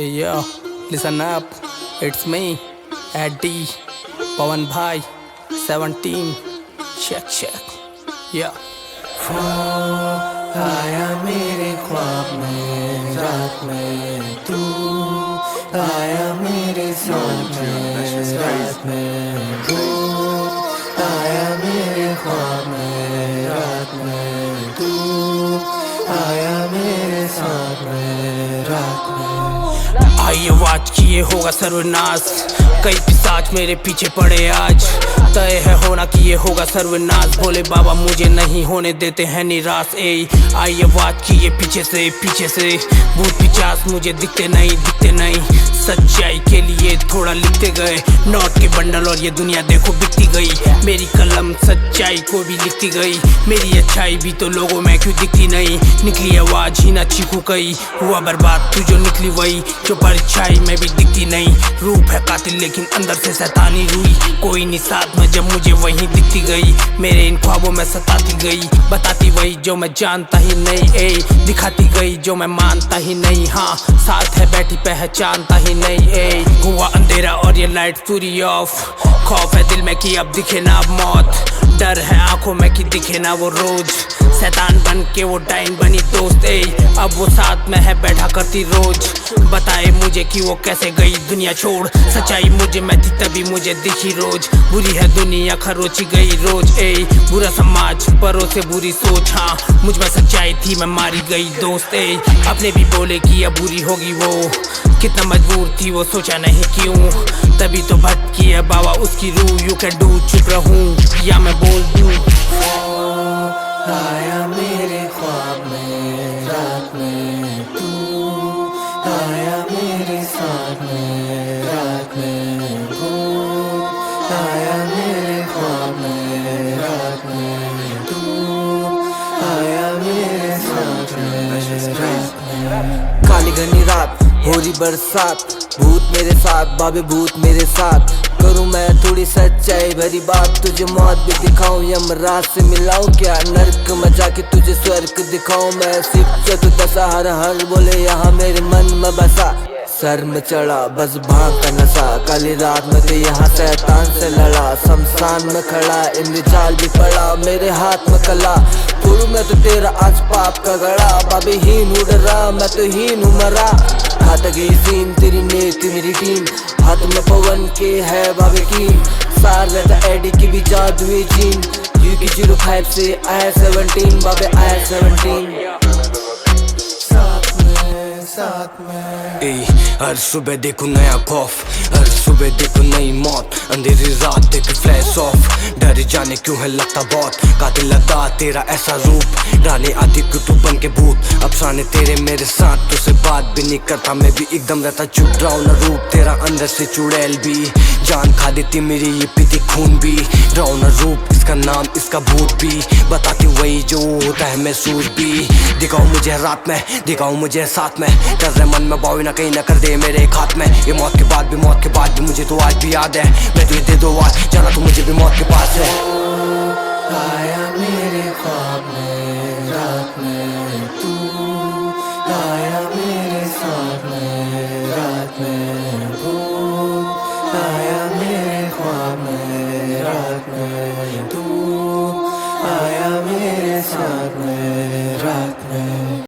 Hey yo, listen up. It's me, Eddie, Pawan Bhai, 17. Check. Yeah. आया मेरे ख्वाब में रात में तू आया मेरे साथ में रात में तू आया मेरे ख्वाब में रात में तू आया मेरे साथ में रात में। आई आवाज की ये होगा सर्वनाश, कई पिशाच मेरे पीछे पड़े आज। तय है होना कि ये होगा सर्वनाश, भोले बाबा मुझे नहीं होने देते हैं निराश। आई आवाज की ये पीछे से भूत पिचास मुझे दिखते नहीं। सच्चाई के लिए थोड़ा लिखते गए नोट के बंडल और ये दुनिया देखो बिकती गई। मेरी कलम सच्चाई को भी लिखती गई, मेरी अच्छाई भी तो लोगों में क्यों दिखती नहीं। निकली आवाज ही ना चीखू कई, हुआ बर्बाद तू जो निकली वही जो परछाई में भी दिखती नहीं। रूप है कातिल लेकिन अंदर से शैतानी रुई, कोई नहीं साथ में जब मुझे वही दिखती गई। मेरे इन ख्वाबों में सताती गई, बताती वही जो मैं जानता ही नहीं। दिखाती गई जो मैं मानता ही नहीं। हाँ साथ है बैठी पहचानता ही नहीं। हुआ अंधेरा और ये लाइट पूरी ऑफ, खौफ है दिल में कि अब दिखे ना अब मौत। डर है आंखों में कि दिखे ना वो रोज, शैतान बन के वो डाइन बनी दोस्त। अब वो साथ में है बैठा करती रोज, बताए मुझे कि वो कैसे गई दुनिया छोड़। सच्चाई मुझे में थी तभी मुझे दिखी रोज, बुरी है दुनिया खरोची गई रोज। बुरा समाज परों से बुरी सोच, हाँ मुझ में सच्चाई थी मैं मारी गई दोस्त। अपने भी बोले कि अब बुरी होगी वो, कितना मजबूर थी वो सोचा नहीं क्यों। तभी तो भटकी है बाबा उसकी रूह, यू कैन डू चुप रहूं या मैं बोल दूं। आया मेरे ख्वाब में रात में तू आया मेरे साथ में रात में तू आया मेरे ख्वाब में रात में तू आया मेरे साथ में रात में। काली घनी रात हो रही बरसात, भूत मेरे साथ बाबे भूत मेरे साथ। करूँ मैं थोड़ी सच्चाई भरी बात, तुझे मौत भी दिखाऊं यमराज से मिलाऊं क्या। नर्क में जाके तुझे स्वर्ग दिखाऊं मैं, सिर्फ चतुर्दशा हर बोले यहाँ मेरे मन में बसा। सर में चढ़ा बस भांग का नशा, काली रात में तो यहाँ शैतान से लड़ा। शमशान में खड़ा इंद्रजाल भी पड़ा, मेरे हाथ में कला पुरु में तो तेरा आज पाप का गड़ा। बाबे हीन उड़ रहा मैं तो हीन हूँ मरा, घातक ही सीन तेरी नेक मेरी टीम। हाथ में पवन के है बाबे की, सार रहता एडी की भी जादुई जीन। UK 05 से आया 17 बाबे आया 17 साथ में। हर सुबह देखो नया खौफ, हर सुबह देखो नई मौत। अंधेरी रात देख फ्लैश ऑफ, डर जाने क्यों है लगता बहुत। कातिल लगा तेरा ऐसा रूप, डाले आती कुतुब बन के भूत। अफसाने तेरे मेरे साथ, तुझसे बात भी नहीं करता मैं भी एकदम रहता चुप। ड्राउना रूप तेरा अंदर से चुड़ैल भी, जान खा देती मेरी ये पीती खून भी। ड्राउना रूप इसका नाम इसका भूत भी, बताती वही जो होता है महसूस भी। दिखाओ मुझे रात में दिखाओ मुझे साथ में, कर रहे मन में बावी ना कहीं ना कर दे मेरे एक हाथ में। ये मौत के बाद भी मुझे तो आज भी याद है। मैं तुझे दे दो आज जाना तो मुझे भी मौत के पास है। आया मेरे ख्वाब में रात में